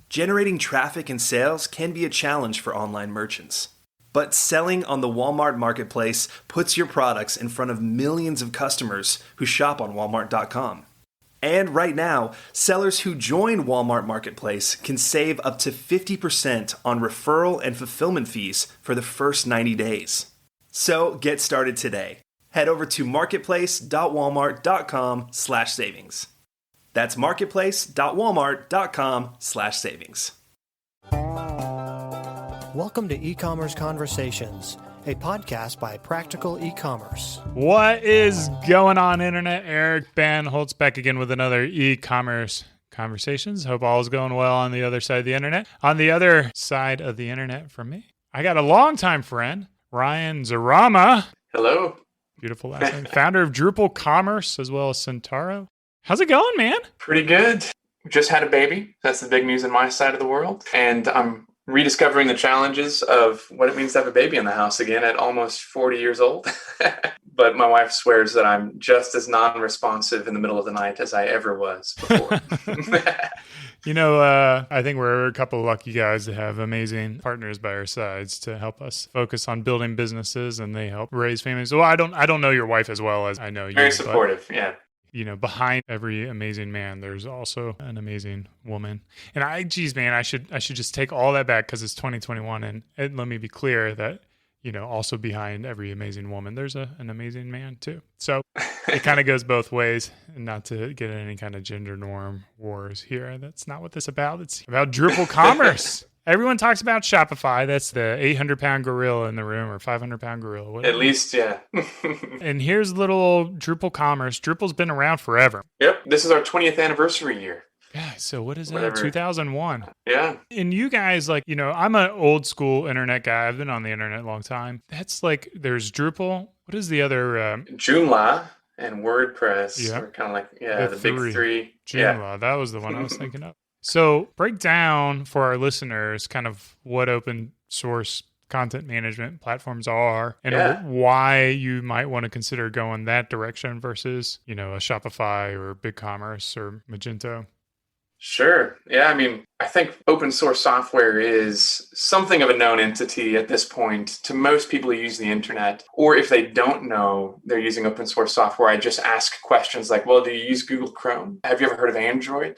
Generating traffic and sales can be a challenge for online merchants. But selling on the Walmart Marketplace puts your products in front of millions of customers who shop on Walmart.com. And right now, sellers who join Walmart Marketplace can save up to 50% on referral and fulfillment fees for the first 90 days. So get started today. Head over to marketplace.walmart.com/savings. That's marketplace.walmart.com/savings. Welcome to E-Commerce Conversations, a podcast by Practical E-Commerce. What is going on, Internet? Eric Ben Holtz back again with another E-Commerce Conversations. Hope all is going well on the other side of the Internet. On the other side of the Internet from me, I got a longtime friend, Ryan Szrama. Hello. Beautiful last name. Founder of Drupal Commerce as well as Centauro. How's it going, man? Pretty good. Just had a baby. That's the big news in my side of the world. And I'm rediscovering the challenges of what it means to have a baby in the house again at almost 40 years old. But my wife swears that I'm just as non-responsive in the middle of the night as I ever was before. I think we're a couple of lucky guys to have amazing partners by our sides to help us focus on building businesses, and they help raise families. Well, I don't know your wife as well as I know you. Very supportive, yeah. Behind every amazing man, there's also an amazing woman. And I should just take all that back because it's 2021. And let me be clear that, also behind every amazing woman, there's an amazing man too. So it kind of goes both ways, and not to get in any kind of gender norm wars here. That's not what this is about. It's about Drupal Commerce. Everyone talks about Shopify. That's the 800-pound gorilla in the room, or 500-pound gorilla. Whatever. At least, yeah. And here's little Drupal Commerce. Drupal's been around forever. Yep. This is our 20th anniversary year. Yeah. So what is that? 2001. Yeah. And you guys, I'm an old school internet guy. I've been on the internet a long time. That's there's Drupal. What is the other? Joomla and WordPress. Yeah. Are kind of the big three. Joomla. Yeah. That was the one I was thinking of. So break down for our listeners kind of what open source content management platforms are and why you might want to consider going that direction versus, a Shopify or BigCommerce or Magento. Sure. Yeah. I think open source software is something of a known entity at this point to most people who use the internet. Or if they don't know they're using open source software, I just ask questions like, well, do you use Google Chrome? Have you ever heard of Android?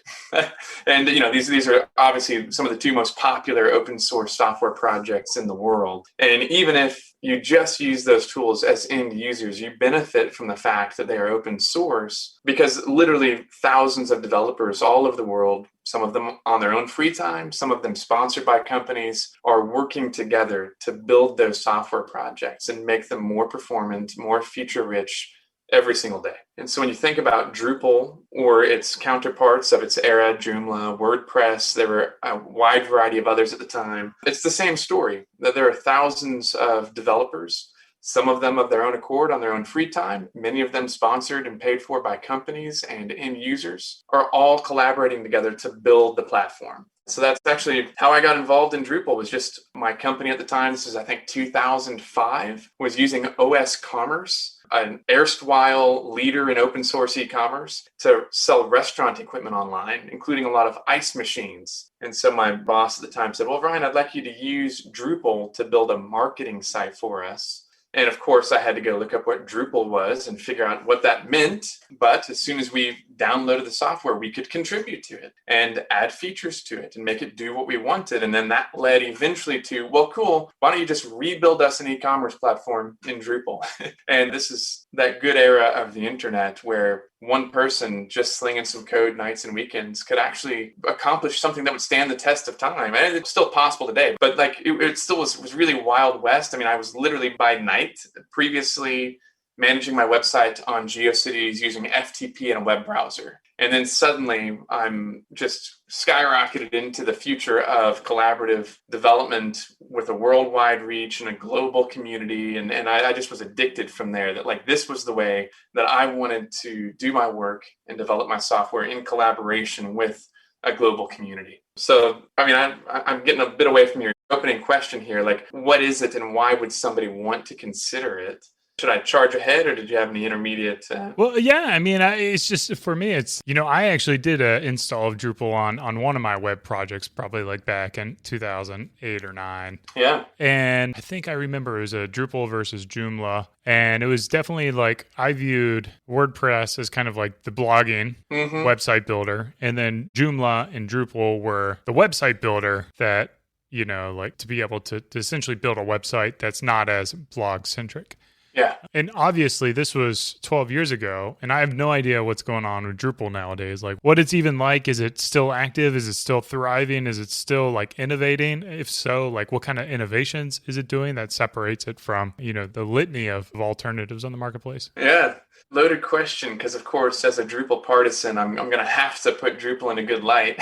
And, these are obviously some of the two most popular open source software projects in the world. And even if you just use those tools as end users, you benefit from the fact that they are open source because literally thousands of developers all over the world, some of them on their own free time, some of them sponsored by companies, are working together to build those software projects and make them more performant, more feature-rich every single day. And so when you think about Drupal or its counterparts of its era, Joomla, WordPress, there were a wide variety of others at the time. It's the same story, that there are thousands of developers, some of them of their own accord on their own free time, many of them sponsored and paid for by companies and end users, are all collaborating together to build the platform. So that's actually how I got involved in Drupal. Was just my company at the time, this is I think 2005, was using OS Commerce, an erstwhile leader in open source e-commerce, to sell restaurant equipment online, including a lot of ice machines. And so my boss at the time said, well, Ryan, I'd like you to use Drupal to build a marketing site for us. And of course, I had to go look up what Drupal was and figure out what that meant. But as soon as we downloaded the software, we could contribute to it and add features to it and make it do what we wanted. And then that led eventually to, well, cool, why don't you just rebuild us an e-commerce platform in Drupal? And this is that good era of the internet where one person just slinging some code nights and weekends could actually accomplish something that would stand the test of time. And it's still possible today, but it still was really Wild West. I was literally by night previously managing my website on GeoCities using FTP and a web browser. And then suddenly I'm just skyrocketed into the future of collaborative development with a worldwide reach and a global community. And I just was addicted from there that this was the way that I wanted to do my work and develop my software in collaboration with a global community. So, I'm getting a bit away from your opening question here. What is it and why would somebody want to consider it? Should I charge ahead, or did you have any intermediate? Well, yeah, I mean, it's just for me, it's, I actually did an install of Drupal on one of my web projects, probably like back in 2008 or 9. Yeah. And I think I remember it was a Drupal versus Joomla. And it was definitely like, I viewed WordPress as kind of like the blogging website builder. And then Joomla and Drupal were the website builder that, like to be able to essentially build a website that's not as blog centric. Yeah. And obviously this was 12 years ago, and I have no idea what's going on with Drupal nowadays. Like what it's even like. Is it still active? Is it still thriving? Is it still like innovating? If so, like what kind of innovations is it doing that separates it from, the litany of alternatives on the marketplace? Yeah. Loaded question, because of course, as a Drupal partisan, I'm going to have to put Drupal in a good light.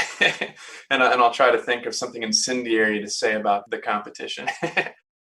and I'll try to think of something incendiary to say about the competition.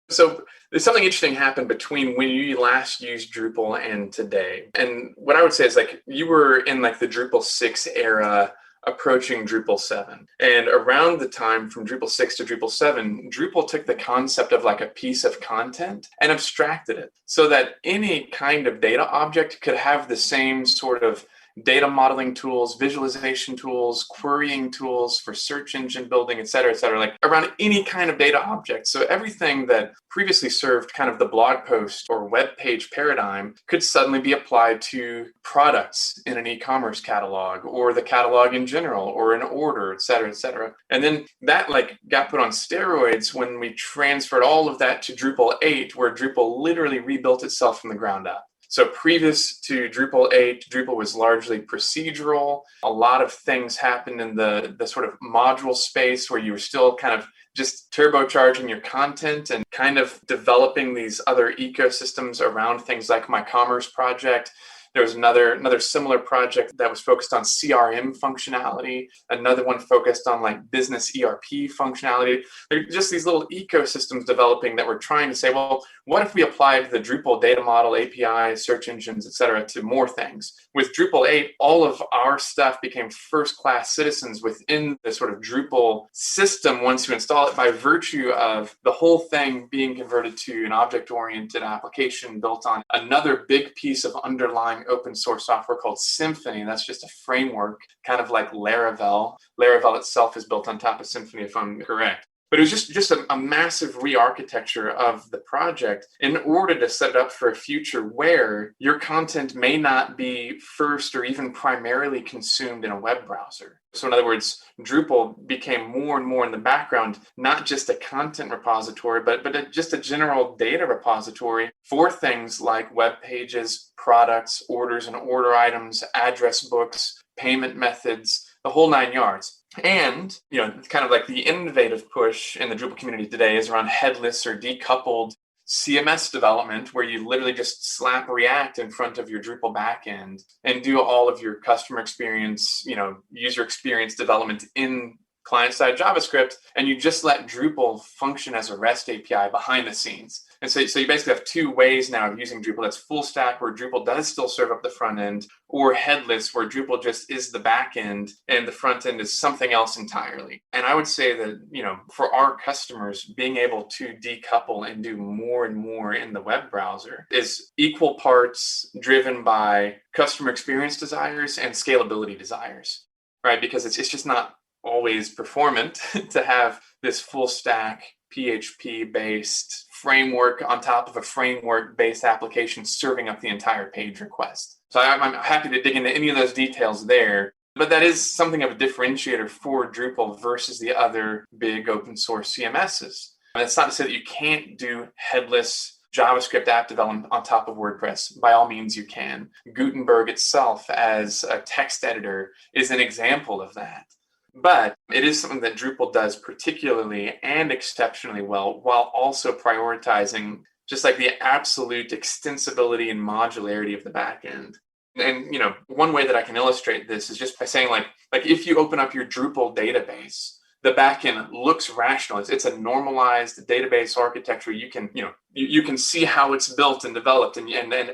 So there's something interesting happened between when you last used Drupal and today. And what I would say is like you were in like the Drupal 6 era approaching Drupal 7. And around the time from Drupal 6 to Drupal 7, Drupal took the concept of like a piece of content and abstracted it so that any kind of data object could have the same sort of data modeling tools, visualization tools, querying tools for search engine building, et cetera, like around any kind of data object. So everything that previously served kind of the blog post or web page paradigm could suddenly be applied to products in an e-commerce catalog or the catalog in general or an order, et cetera, et cetera. And then that like got put on steroids when we transferred all of that to Drupal 8, where Drupal literally rebuilt itself from the ground up. So previous to Drupal 8, Drupal was largely procedural. A lot of things happened in the sort of module space where you were still kind of just turbocharging your content and kind of developing these other ecosystems around things like my Commerce project. There was another similar project that was focused on CRM functionality, another one focused on like business ERP functionality. There are just these little ecosystems developing that were trying to say, well, what if we applied the Drupal data model, API, search engines, et cetera, to more things? With Drupal 8, all of our stuff became first-class citizens within the sort of Drupal system once you install it by virtue of the whole thing being converted to an object-oriented application built on another big piece of underlying open source software called Symfony. That's just a framework, kind of like Laravel. Laravel itself is built on top of Symfony, if I'm correct. But it was just a massive re-architecture of the project in order to set it up for a future where your content may not be first or even primarily consumed in a web browser. So in other words, Drupal became more and more in the background, not just a content repository, but just a general data repository for things like web pages, products, orders and order items, address books, payment methods, the whole 9 yards. And, kind of like the innovative push in the Drupal community today is around headless or decoupled CMS development, where you literally just slap React in front of your Drupal backend and do all of your customer experience, user experience development in client-side JavaScript, and you just let Drupal function as a REST API behind the scenes. And so you basically have two ways now of using Drupal. That's full stack, where Drupal does still serve up the front end, or headless, where Drupal just is the back end and the front end is something else entirely. And I would say that, for our customers, being able to decouple and do more and more in the web browser is equal parts driven by customer experience desires and scalability desires, right? Because it's just not always performant to have this full stack PHP based framework on top of a framework based application serving up the entire page request. So I'm happy to dig into any of those details there, but that is something of a differentiator for Drupal versus the other big open source CMSs. And that's not to say that you can't do headless JavaScript app development on top of WordPress. By all means, you can. Gutenberg itself as a text editor is an example of that. But it is something that Drupal does particularly and exceptionally well, while also prioritizing just like the absolute extensibility and modularity of the backend. And, one way that I can illustrate this is just by saying like if you open up your Drupal database, the backend looks rational. It's a normalized database architecture. You can, you can see how it's built and developed, and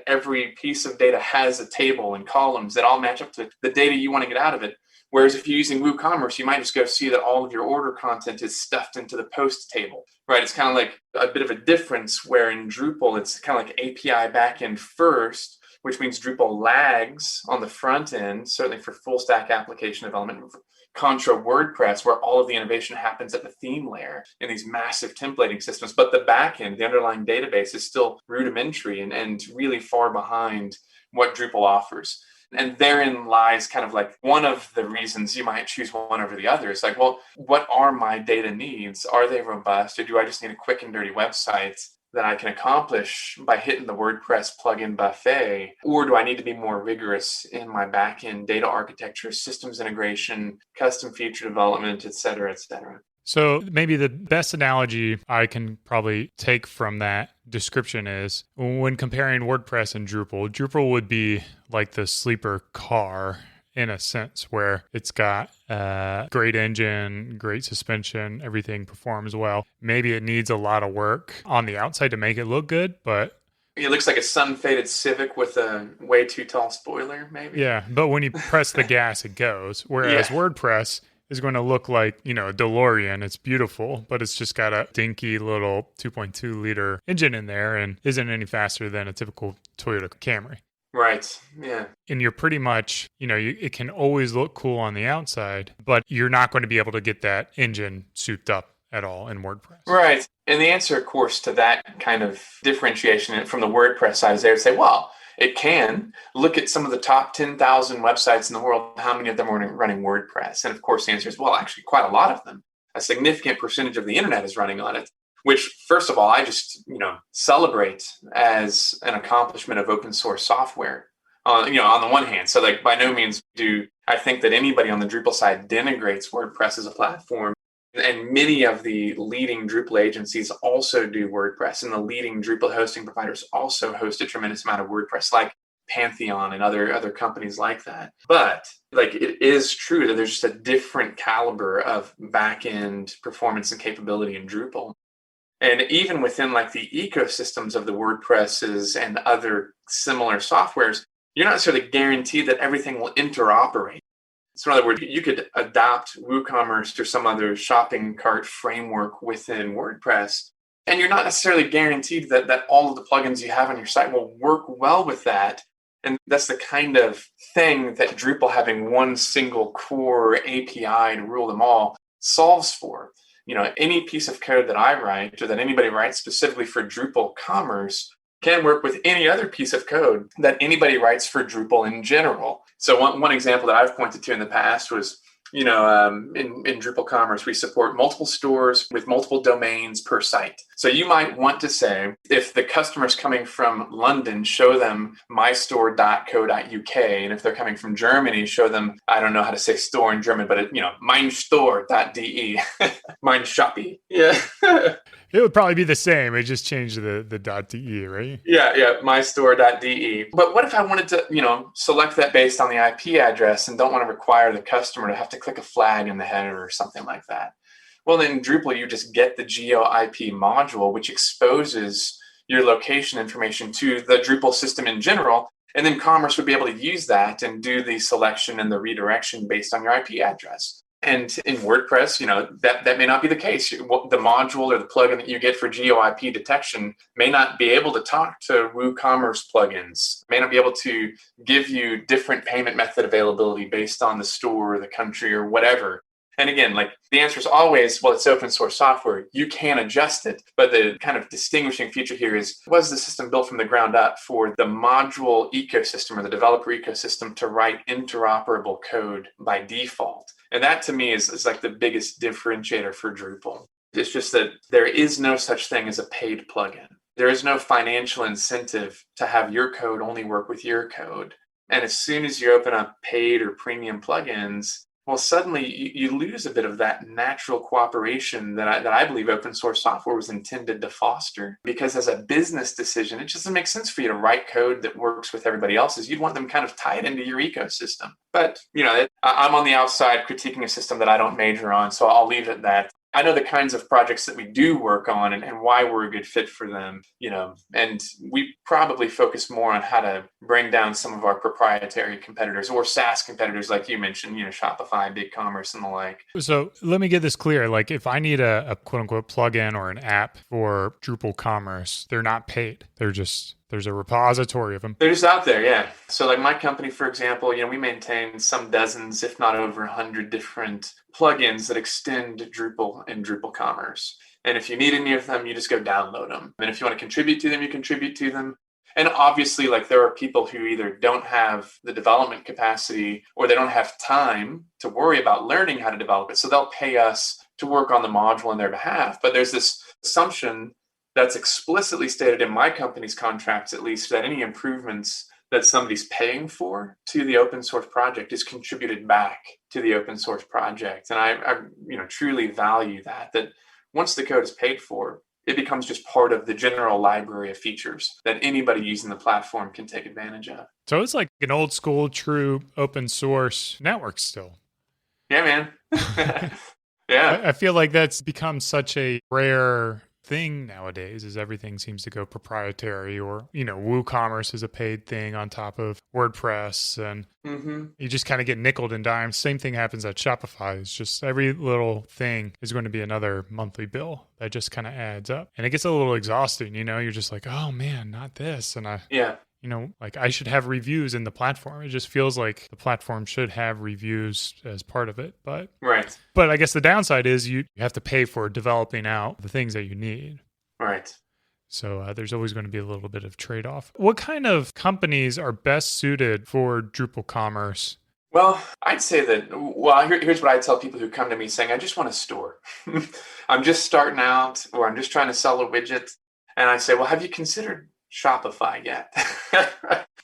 every piece of data has a table and columns that all match up to the data you want to get out of it. Whereas if you're using WooCommerce, you might just go see that all of your order content is stuffed into the post table, right? It's kind of like a bit of a difference where in Drupal, it's kind of like API backend first, which means Drupal lags on the front end, certainly for full stack application development, contra WordPress, where all of the innovation happens at the theme layer in these massive templating systems. But the backend, the underlying database, is still rudimentary and really far behind what Drupal offers. And therein lies kind of like one of the reasons you might choose one over the other. It's like, well, what are my data needs? Are they robust? Or do I just need a quick and dirty website that I can accomplish by hitting the WordPress plugin buffet? Or do I need to be more rigorous in my backend data architecture, systems integration, custom feature development, et cetera, et cetera? So maybe the best analogy I can probably take from that description is when comparing WordPress and Drupal, Drupal would be like the sleeper car in a sense where it's got a great engine, great suspension, everything performs well. Maybe it needs a lot of work on the outside to make it look good, but it looks like a sun-faded Civic with a way too tall spoiler, maybe. Yeah, but when you press the gas, it goes. Whereas WordPress is going to look like, a DeLorean. It's beautiful, but it's just got a dinky little 2.2 liter engine in there and isn't any faster than a typical Toyota Camry. Right. Yeah. And you're pretty much, it can always look cool on the outside, but you're not going to be able to get that engine souped up at all in WordPress. Right. And the answer, of course, to that kind of differentiation from the WordPress side is they would say, well, it can. Look at some of the top 10,000 websites in the world. How many of them are running WordPress? And of course, the answer is, well, actually, quite a lot of them. A significant percentage of the internet is running on it, which, first of all, I just, celebrate as an accomplishment of open source software. On the one hand, so like by no means do I think that anybody on the Drupal side denigrates WordPress as a platform. And many of the leading Drupal agencies also do WordPress, and the leading Drupal hosting providers also host a tremendous amount of WordPress, like Pantheon and other companies like that. But like it is true that there's just a different caliber of back-end performance and capability in Drupal. And even within like the ecosystems of the WordPresses and other similar softwares, you're not necessarily guaranteed that everything will interoperate. So in other words, you could adopt WooCommerce or some other shopping cart framework within WordPress, and you're not necessarily guaranteed that all of the plugins you have on your site will work well with that. And that's the kind of thing that Drupal having one single core API to rule them all solves for. Any piece of code that I write or that anybody writes specifically for Drupal Commerce can work with any other piece of code that anybody writes for Drupal in general. So one example that I've pointed to in the past was, in Drupal Commerce, we support multiple stores with multiple domains per site. So you might want to say, if the customer's coming from London, show them mystore.co.uk. And if they're coming from Germany, show them, I don't know how to say store in German, but meinstore.de, mein Shopee. Yeah. It would probably be the same. It just changed the .de, right? Yeah, mystore.de. But what if I wanted to, select that based on the IP address and don't want to require the customer to have to click a flag in the header or something like that? Well, in Drupal, you just get the geo IP module, which exposes your location information to the Drupal system in general. And then Commerce would be able to use that and do the selection and the redirection based on your IP address. And in WordPress, that may not be the case. The module or the plugin that you get for geo IP detection may not be able to talk to WooCommerce plugins, may not be able to give you different payment method availability based on the store or the country or whatever. And again, like the answer is always, well, it's open source software. You can adjust it. But the kind of distinguishing feature here is, was the system built from the ground up for the module ecosystem or the developer ecosystem to write interoperable code by default? And that to me is like the biggest differentiator for Drupal. It's just that there is no such thing as a paid plugin. There is no financial incentive to have your code only work with your code. And as soon as you open up paid or premium plugins, well, suddenly you lose a bit of that natural cooperation that I believe open source software was intended to foster. Because as a business decision, it just doesn't make sense for you to write code that works with everybody else's. You'd want them kind of tied into your ecosystem. But, I'm on the outside critiquing a system that I don't major on, so I'll leave it at that. I know the kinds of projects that we do work on and why we're a good fit for them, and we probably focus more on how to bring down some of our proprietary competitors or SaaS competitors, like you mentioned, Shopify, BigCommerce, and the like. So let me get this clear. Like if I need a quote unquote plugin or an app for Drupal Commerce, they're not paid. There's a repository of them. They're just out there, yeah. So like my company, for example, we maintain some dozens, if not over 100 different plugins that extend Drupal and Drupal Commerce. And if you need any of them, you just go download them. And if you want to contribute to them, you contribute to them. And obviously, like there are people who either don't have the development capacity or they don't have time to worry about learning how to develop it. So they'll pay us to work on the module on their behalf. But there's this assumption that's explicitly stated in my company's contracts, at least, that any improvements that somebody's paying for to the open source project is contributed back to the open source project. And I truly value that once the code is paid for, it becomes just part of the general library of features that anybody using the platform can take advantage of. So it's like an old school, true open source network still. Yeah, man. Yeah. I feel like that's become such a rare thing nowadays, is everything seems to go proprietary, or WooCommerce is a paid thing on top of WordPress, and you just kind of get nickeled and dimed. Same thing happens at Shopify. It's just every little thing is going to be another monthly bill that just kind of adds up, and it gets a little exhausting. You're just like, oh man, not this. And like I should have reviews in the platform. It just feels like the platform should have reviews as part of it. But I guess the downside is you have to pay for developing out the things that you need. Right. So there's always going to be a little bit of trade-off. What kind of companies are best suited for Drupal Commerce? Well, I'd say that, here's what I tell people who come to me saying, I just want a store. I'm just starting out, or I'm just trying to sell a widget. And I say, well, have you considered Shopify yet?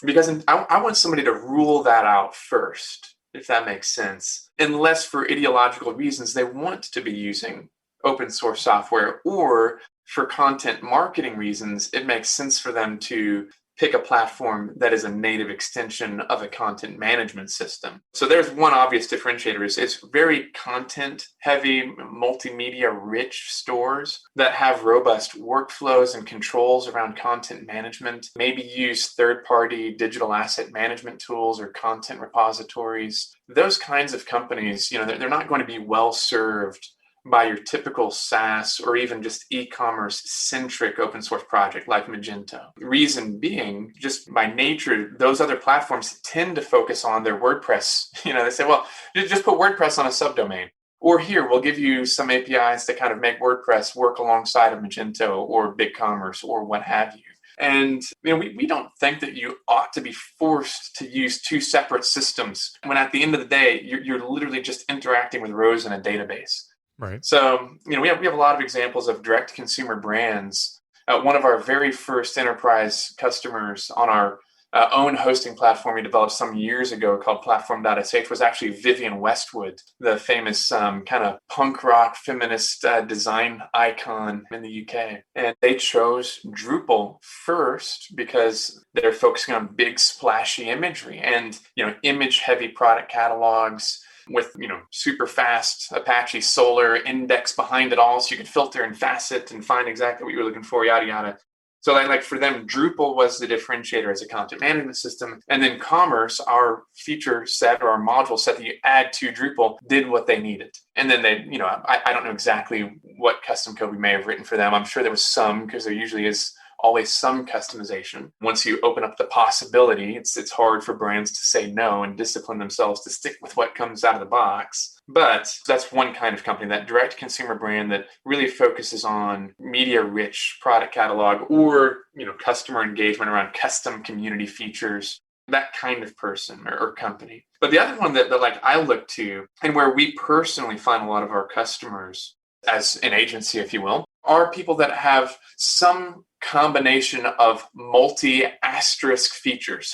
Because I want somebody to rule that out first, if that makes sense. Unless for ideological reasons, they want to be using open source software, or for content marketing reasons, it makes sense for them to pick a platform that is a native extension of a content management system. So there's one obvious differentiator is it's very content heavy, multimedia rich stores that have robust workflows and controls around content management, maybe use third-party digital asset management tools or content repositories. Those kinds of companies, they're not going to be well served by your typical SaaS or even just e-commerce centric open source project like Magento. Reason being, just by nature, those other platforms tend to focus on their WordPress. They say, well, just put WordPress on a subdomain. Or here, we'll give you some APIs to kind of make WordPress work alongside of Magento or BigCommerce or what have you. And we don't think that you ought to be forced to use two separate systems when at the end of the day, you're literally just interacting with rows in a database. Right. So, we have a lot of examples of direct consumer brands. One of our very first enterprise customers on our own hosting platform we developed some years ago called platform.sh was actually Vivienne Westwood, the famous kind of punk rock feminist design icon in the UK. And they chose Drupal first because they're focusing on big splashy imagery and, image heavy product catalogs with, super fast Apache Solar index behind it all, so you could filter and facet and find exactly what you were looking for, yada, yada. So like for them, Drupal was the differentiator as a content management system. And then Commerce, our feature set or our module set that you add to Drupal, did what they needed. And then they, I don't know exactly what custom code we may have written for them. I'm sure there was some, because there usually is always some customization. Once you open up the possibility, it's hard for brands to say no and discipline themselves to stick with what comes out of the box. But that's one kind of company, that direct consumer brand that really focuses on media-rich product catalog or, customer engagement around custom community features, that kind of person or company. But the other one that I look to, and where we personally find a lot of our customers as an agency, if you will, are people that have some combination of multi-asterisk features.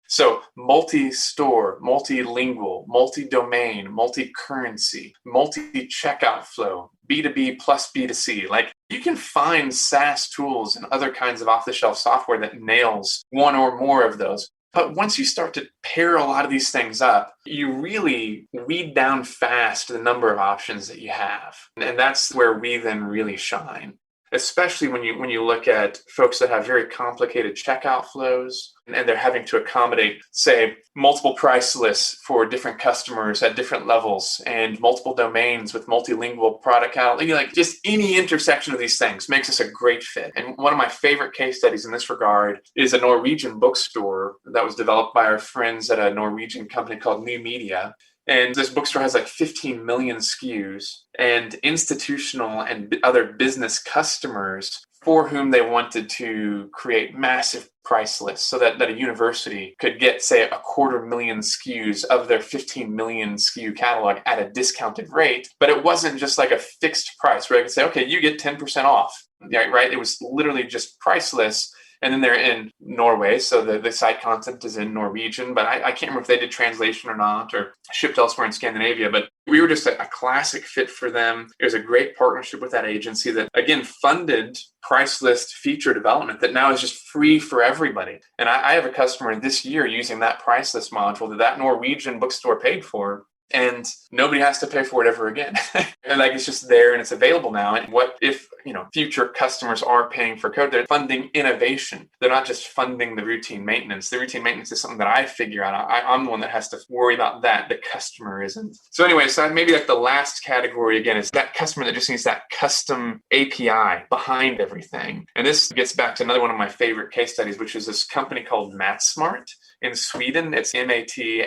So multi-store, multilingual, multi-domain, multi-currency, multi-checkout flow, B2B plus B2C. Like you can find SaaS tools and other kinds of off-the-shelf software that nails one or more of those. But once you start to pair a lot of these things up, you really weed down fast the number of options that you have. And that's where we then really shine, especially when you look at folks that have very complicated checkout flows and they're having to accommodate, say, multiple price lists for different customers at different levels and multiple domains with multilingual product catalog. Like just any intersection of these things makes us a great fit. And one of my favorite case studies in this regard is a Norwegian bookstore that was developed by our friends at a Norwegian company called New Media. And this bookstore has like 15 million SKUs, and institutional and other business customers for whom they wanted to create massive price lists so that a university could get, say, 250,000 SKUs of their 15 million SKU catalog at a discounted rate. But it wasn't just like a fixed price where I could say, okay, you get 10% off, right? It was literally just price lists. And then they're in Norway, so the site content is in Norwegian, but I can't remember if they did translation or not, or shipped elsewhere in Scandinavia, but we were just a classic fit for them. It was a great partnership with that agency that, again, funded price list feature development that now is just free for everybody. And I have a customer this year using that price list module that Norwegian bookstore paid for, and nobody has to pay for it ever again. And like, it's just there and it's available now. And what if, future customers are paying for code? They're funding innovation. They're not just funding the routine maintenance. The routine maintenance is something that I figure out. I'm the one that has to worry about that. The customer isn't. So anyway, so maybe like the last category again is that customer that just needs that custom API behind everything. And this gets back to another one of my favorite case studies, which is this company called MatSmart. In Sweden, it's matsmart.se,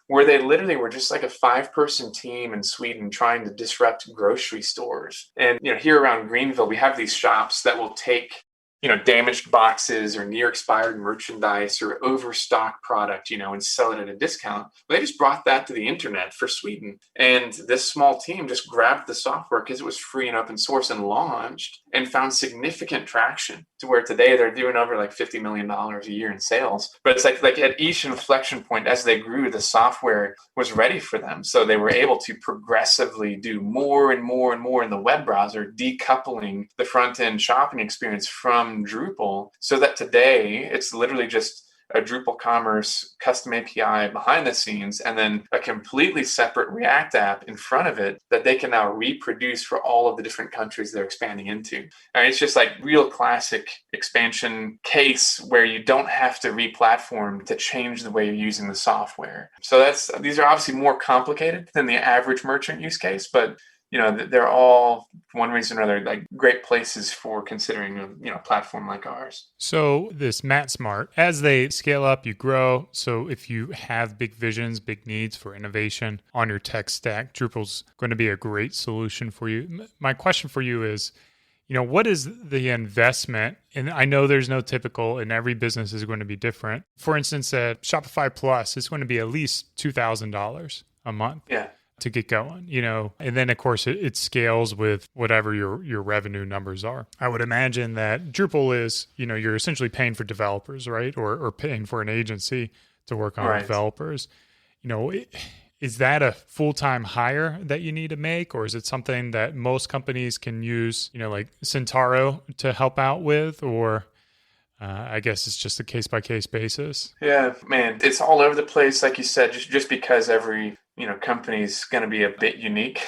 where they literally were just like a 5-person team in Sweden trying to disrupt grocery stores. And here around Greenville, we have these shops that will take damaged boxes or near expired merchandise or overstock product, and sell it at a discount. They just brought that to the internet for Sweden. And this small team just grabbed the software because it was free and open source and launched and found significant traction to where today they're doing over like $50 million a year in sales. But it's like at each inflection point as they grew, the software was ready for them. So they were able to progressively do more and more and more in the web browser, decoupling the front end shopping experience from Drupal, so that today it's literally just a Drupal Commerce custom API behind the scenes and then a completely separate React app in front of it that they can now reproduce for all of the different countries they're expanding into. And it's just like real classic expansion case where you don't have to re-platform to change the way you're using the software. So these are obviously more complicated than the average merchant use case, but they're all, one reason or another, like great places for considering a platform like ours. So this MatSmart, as they scale up, you grow. So if you have big visions, big needs for innovation on your tech stack, Drupal's going to be a great solution for you. My question for you is, what is the investment? And I know there's no typical, and every business is going to be different. For instance, at Shopify Plus, it's going to be at least $2,000 a month. Yeah. To get going, and then of course it scales with whatever your revenue numbers are. I would imagine that Drupal is, you're essentially paying for developers, right? Or paying for an agency to work on developers. Is that a full-time hire that you need to make, or is it something that most companies can use, like Centauro to help out with, or I guess it's just a case-by-case basis? Yeah, man, it's all over the place, like you said, just because every company's going to be a bit unique.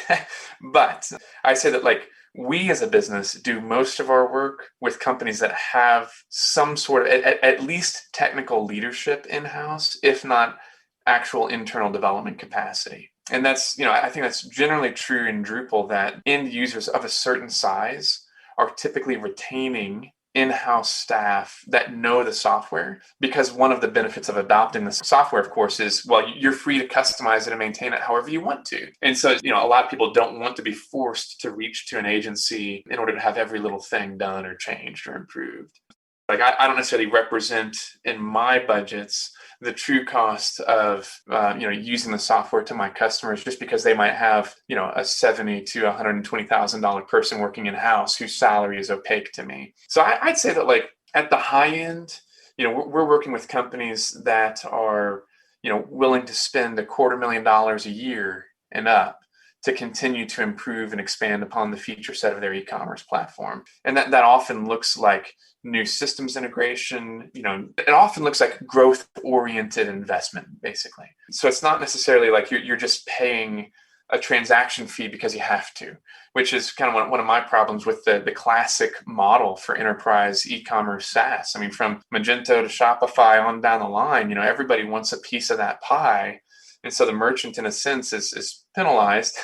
But I say that like we as a business do most of our work with companies that have some sort of at least technical leadership in-house, if not actual internal development capacity. And that's, I think that's generally true in Drupal, that end users of a certain size are typically retaining in-house staff that know the software, because one of the benefits of adopting the software, of course, is, well, you're free to customize it and maintain it however you want to. And so, a lot of people don't want to be forced to reach to an agency in order to have every little thing done or changed or improved. Like I don't necessarily represent in my budgets the true cost of using the software to my customers, just because they might have a $70,000 to $120,000 person working in house whose salary is opaque to me. So I'd say that like at the high end, we're working with companies that are willing to spend $250,000 a year and up to continue to improve and expand upon the feature set of their e-commerce platform. And that often looks like new systems integration. It often looks like growth-oriented investment, basically. So it's not necessarily like you're just paying a transaction fee because you have to, which is kind of one of my problems with the classic model for enterprise e-commerce SaaS. I mean, from Magento to Shopify on down the line, everybody wants a piece of that pie. And so the merchant, in a sense, is penalized.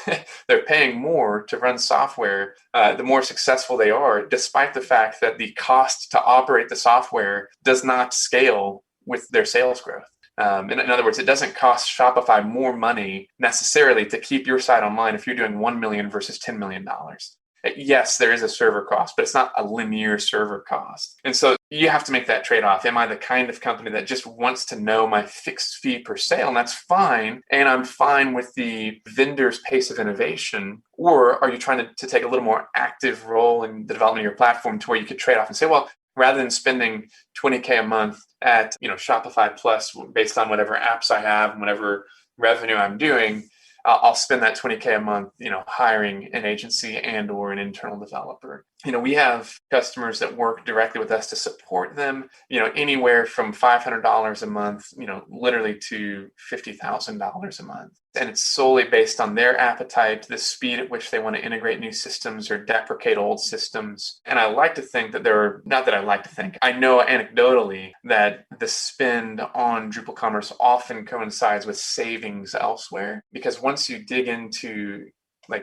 They're paying more to run software the more successful they are, despite the fact that the cost to operate the software does not scale with their sales growth. In other words, it doesn't cost Shopify more money necessarily to keep your site online if you're doing $1 million versus $10 million. Yes, there is a server cost, but it's not a linear server cost. And so you have to make that trade-off. Am I the kind of company that just wants to know my fixed fee per sale? And that's fine. And I'm fine with the vendor's pace of innovation. Or are you trying to take a little more active role in the development of your platform to where you could trade off and say, well, rather than spending $20K a month at Shopify Plus based on whatever apps I have and whatever revenue I'm doing, I'll spend that $20K a month, hiring an agency and or an internal developer. We have customers that work directly with us to support them, anywhere from $500 a month, literally to $50,000 a month. And it's solely based on their appetite, the speed at which they want to integrate new systems or deprecate old systems. And I like to think that I know anecdotally that the spend on Drupal Commerce often coincides with savings elsewhere. Because once you dig into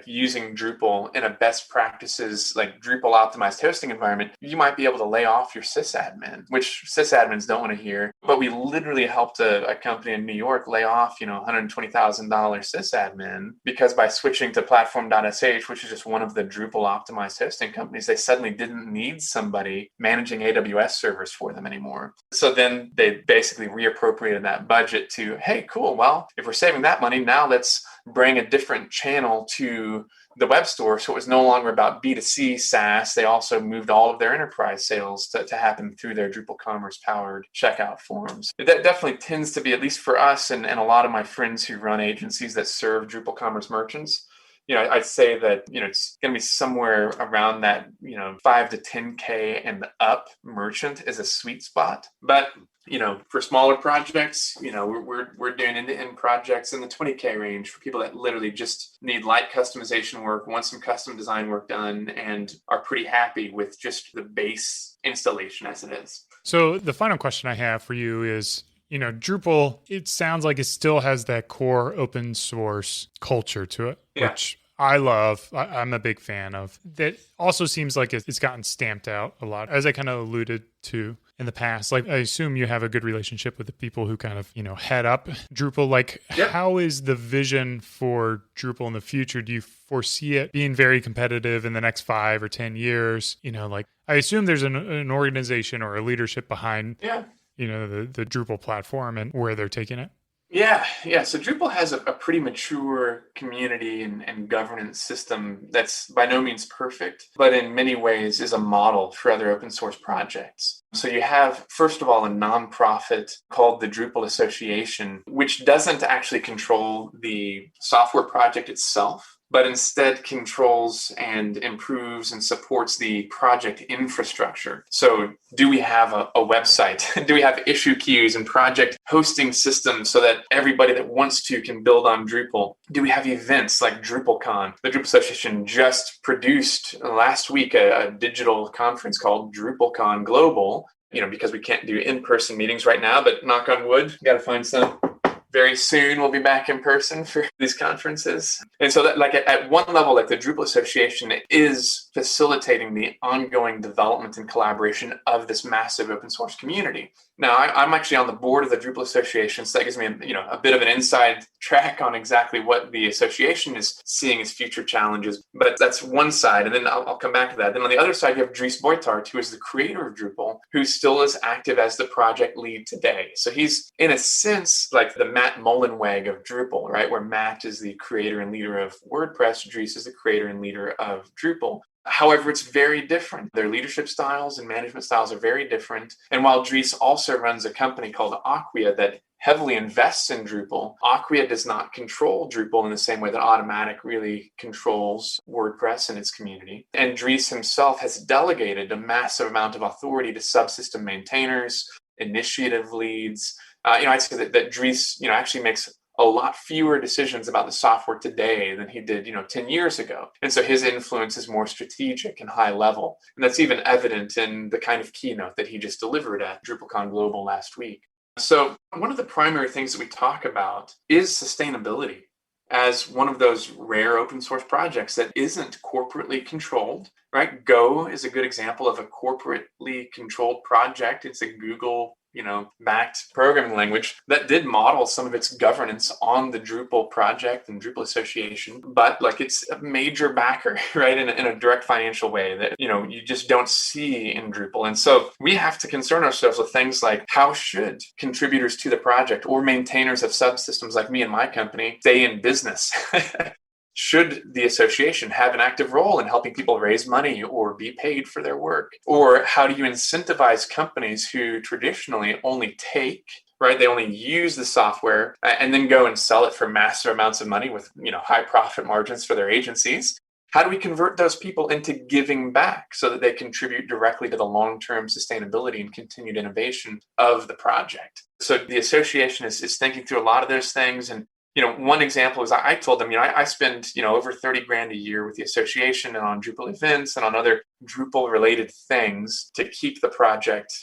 using Drupal in a best practices, like Drupal optimized hosting environment, you might be able to lay off your sysadmin, which sysadmins don't want to hear. But we literally helped a company in New York lay off, $120,000 sysadmin because by switching to platform.sh, which is just one of the Drupal optimized hosting companies, they suddenly didn't need somebody managing AWS servers for them anymore. So then they basically reappropriated that budget to, hey, cool. Well, if we're saving that money, now let's bring a different channel to the web store. So it was no longer about B2C SaaS. They also moved all of their enterprise sales to happen through their Drupal Commerce powered checkout forms. That definitely tends to be, at least for us and a lot of my friends who run agencies that serve Drupal Commerce merchants, I'd say that, it's going to be somewhere around that, 5 to 10K and up merchant is a sweet spot. But for smaller projects, we're doing end-to-end projects in the 20K range for people that literally just need light customization work, want some custom design work done, and are pretty happy with just the base installation as it is. So the final question I have for you is, Drupal, it sounds like it still has that core open source culture to it, which I love. I'm a big fan of. That also seems like it's gotten stamped out a lot, as I kind of alluded to in the past. I assume you have a good relationship with the people who kind of, head up Drupal. How is the vision for Drupal in the future? Do you foresee it being very competitive in the next 5 or 10 years? I assume there's an organization or a leadership behind, the Drupal platform and where they're taking it. Yeah. So Drupal has a pretty mature community and governance system that's by no means perfect, but in many ways is a model for other open source projects. So you have, first of all, a nonprofit called the Drupal Association, which doesn't actually control the software project itself, but instead controls and improves and supports the project infrastructure. So do we have a website? Do we have issue queues and project hosting systems so that everybody that wants to can build on Drupal? Do we have events like DrupalCon? The Drupal Association just produced last week a digital conference called DrupalCon Global, because we can't do in-person meetings right now, but knock on wood, got to find some. Very soon we'll be back in person for these conferences. And so that at one level, the Drupal Association is facilitating the ongoing development and collaboration of this massive open source community. Now, I'm actually on the board of the Drupal Association, so that gives me a bit of an inside track on exactly what the association is seeing as future challenges. But that's one side, and then I'll come back to that. Then on the other side, you have Dries Buytaert, who is the creator of Drupal, who still is active as the project lead today. So he's, in a sense, like the Matt Mullenweg of Drupal, right? Where Matt is the creator and leader of WordPress, Dries is the creator and leader of Drupal. However, it's very different. Their leadership styles and management styles are very different. And while Dries also runs a company called Acquia that heavily invests in Drupal. Acquia does not control Drupal in the same way that Automatic really controls WordPress and its community. And Dries himself has delegated a massive amount of authority to subsystem maintainers, initiative leads. I'd say that Dries, actually makes a lot fewer decisions about the software today than he did, 10 years ago. And so his influence is more strategic and high level. And that's even evident in the kind of keynote that he just delivered at DrupalCon Global last week. So one of the primary things that we talk about is sustainability as one of those rare open source projects that isn't corporately controlled, right? Go is a good example of a corporately controlled project. It's a Google backed programming language that did model some of its governance on the Drupal project and Drupal association, but it's a major backer, right? In a direct financial way that, you just don't see in Drupal. And so we have to concern ourselves with things like, how should contributors to the project or maintainers of subsystems like me and my company stay in business? Should the association have an active role in helping people raise money or be paid for their work? Or how do you incentivize companies who traditionally only take, right? They only use the software and then go and sell it for massive amounts of money with, high profit margins for their agencies. How do we convert those people into giving back so that they contribute directly to the long-term sustainability and continued innovation of the project? So the association is thinking through a lot of those things. And one example is I told them, I spend, over 30 grand a year with the association and on Drupal events and on other Drupal related things to keep the project,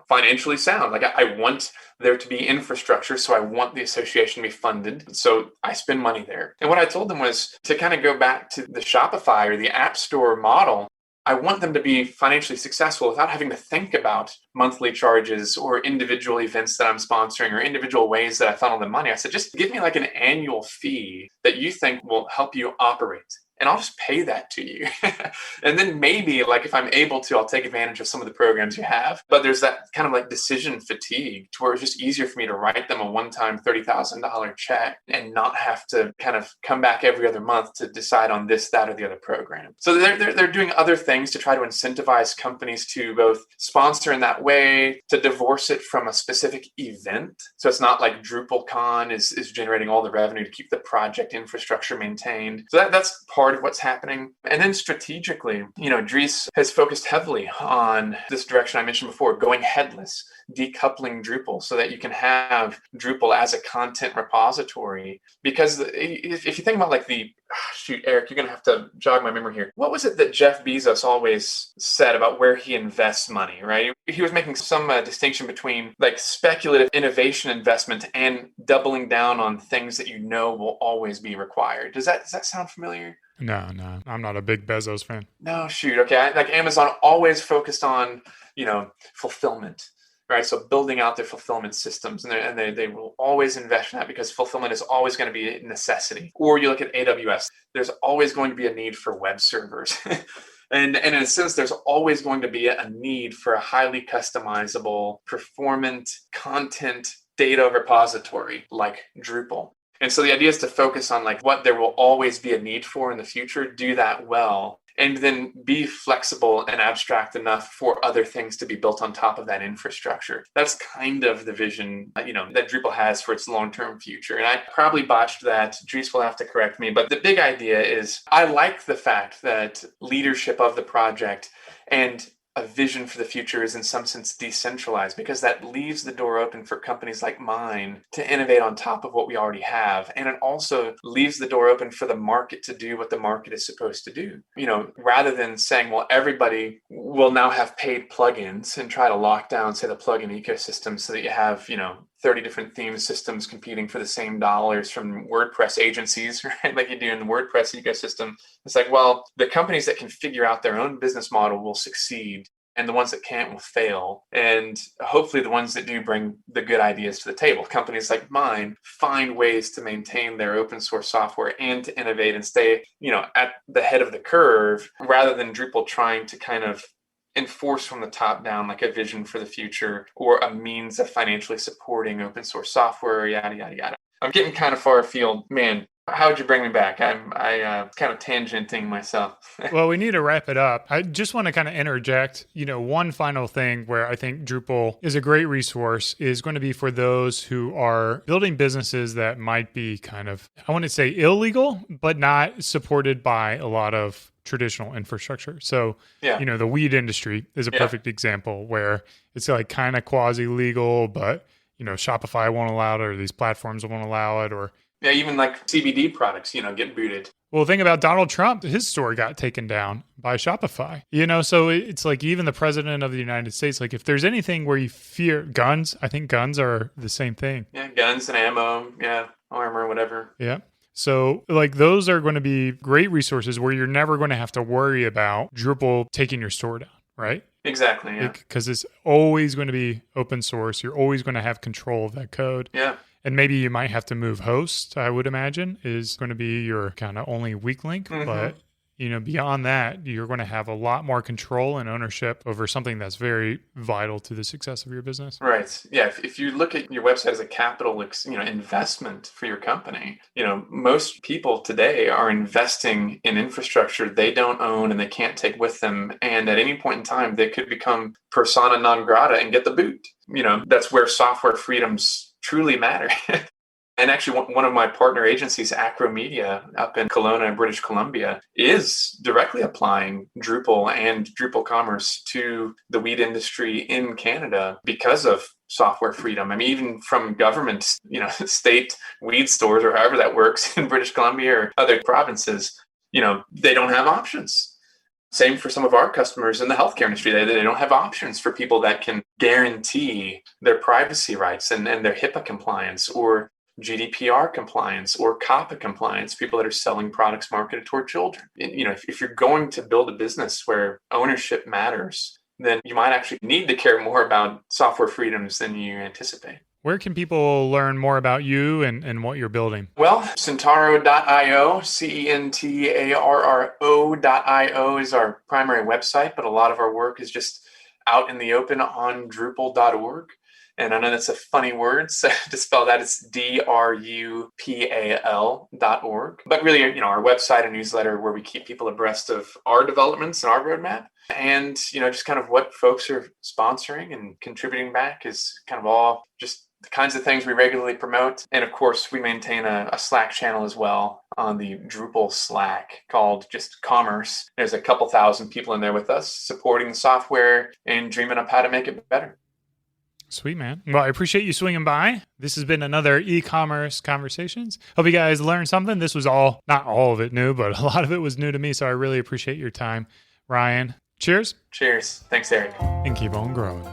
financially sound. I want there to be infrastructure. So I want the association to be funded. So I spend money there. And what I told them was to kind of go back to the Shopify or the App Store model. I want them to be financially successful without having to think about monthly charges or individual events that I'm sponsoring or individual ways that I funnel the money. I said, just give me an annual fee that you think will help you operate. And I'll just pay that to you. And then maybe if I'm able to, I'll take advantage of some of the programs you have. But there's that kind of decision fatigue to where it's just easier for me to write them a one-time $30,000 check and not have to kind of come back every other month to decide on this, that, or the other program. So they're doing other things to try to incentivize companies to both sponsor in that way, to divorce it from a specific event. So it's not like DrupalCon is generating all the revenue to keep the project infrastructure maintained. So that's part of what's happening. And then strategically, Dries has focused heavily on this direction I mentioned before, going headless, decoupling Drupal so that you can have Drupal as a content repository. Because if you think about Eric, you're going to have to jog my memory here. What was it that Jeff Bezos always said about where he invests money, right? He was making some distinction between speculative innovation investment and doubling down on things that will always be required. Does that sound familiar? No, I'm not a big Bezos fan. No, shoot. Okay. Amazon always focused on, fulfillment, right? So building out their fulfillment systems and they will always invest in that because fulfillment is always going to be a necessity. Or you look at AWS, there's always going to be a need for web servers. And in a sense, there's always going to be a need for a highly customizable, performant content data repository like Drupal. And so the idea is to focus on what there will always be a need for in the future, do that well, and then be flexible and abstract enough for other things to be built on top of that infrastructure. That's kind of the vision, that Drupal has for its long-term future. And I probably botched that. Dries will have to correct me. But the big idea is I like the fact that leadership of the project and a vision for the future is in some sense decentralized, because that leaves the door open for companies like mine to innovate on top of what we already have. And it also leaves the door open for the market to do what the market is supposed to do. Rather than saying, well, everybody will now have paid plugins and try to lock down, say, the plugin ecosystem so that you have, 30 different theme systems competing for the same dollars from WordPress agencies, right? Like you do in the WordPress ecosystem. It's well, the companies that can figure out their own business model will succeed, and the ones that can't will fail. And hopefully the ones that do bring the good ideas to the table, companies like mine, find ways to maintain their open source software and to innovate and stay, at the head of the curve, rather than Drupal trying to kind of enforce from the top down, a vision for the future or a means of financially supporting open source software, yada, yada, yada. I'm getting kind of far afield. Man, How would you bring me back? I kind of tangenting myself. Well, we need to wrap it up. I just want to kind of interject, one final thing where I think Drupal is a great resource is going to be for those who are building businesses that might be kind of, I want to say illegal, but not supported by a lot of traditional infrastructure. So, the weed industry is a perfect example where it's like kind of quasi-legal, but, Shopify won't allow it, or these platforms won't allow it, or even like CBD products, get booted. Well, think about Donald Trump. His store got taken down by Shopify. So it's like even the president of the United States, like if there's anything where you fear guns, I think guns are the same thing. Yeah, guns and ammo, armor, whatever. Yeah. So like those are going to be great resources where you're never going to have to worry about Drupal taking your store down, right? Exactly, yeah. Because it's always going to be open source. You're always going to have control of that code. Yeah. And maybe you might have to move host, I would imagine, is going to be your kind of only weak link. Mm-hmm. But, beyond that, you're going to have a lot more control and ownership over something that's very vital to the success of your business. Right. Yeah. If you look at your website as a capital, investment for your company, most people today are investing in infrastructure they don't own and they can't take with them. And at any point in time, they could become persona non grata and get the boot. That's where software freedoms truly matter. And actually, one of my partner agencies, Acromedia, up in Kelowna, British Columbia, is directly applying Drupal and Drupal Commerce to the weed industry in Canada because of software freedom. I mean, even from government, state weed stores or however that works in British Columbia or other provinces, they don't have options. Same for some of our customers in the healthcare industry. They don't have options for people that can guarantee their privacy rights and their HIPAA compliance or GDPR compliance or COPPA compliance, people that are selling products marketed toward children. If you're going to build a business where ownership matters, then you might actually need to care more about software freedoms than you anticipate. Where can people learn more about you and what you're building? Well, Centauro.io, Centarro.io is our primary website, but a lot of our work is just out in the open on Drupal.org. And I know that's a funny word, so to spell that, it's DRUPAL.org. But really, our website and newsletter where we keep people abreast of our developments and our roadmap. And, just kind of what folks are sponsoring and contributing back is kind of all just the kinds of things we regularly promote. And of course, we maintain a Slack channel as well on the Drupal Slack called just Commerce. There's a couple thousand people in there with us supporting the software and dreaming up how to make it better. Sweet, man. Well, I appreciate you swinging by. This has been another e-commerce conversations. Hope you guys learned something. This was not all of it new, but a lot of it was new to me. So I really appreciate your time, Ryan. Cheers. Cheers. Thanks, Eric. And keep on growing.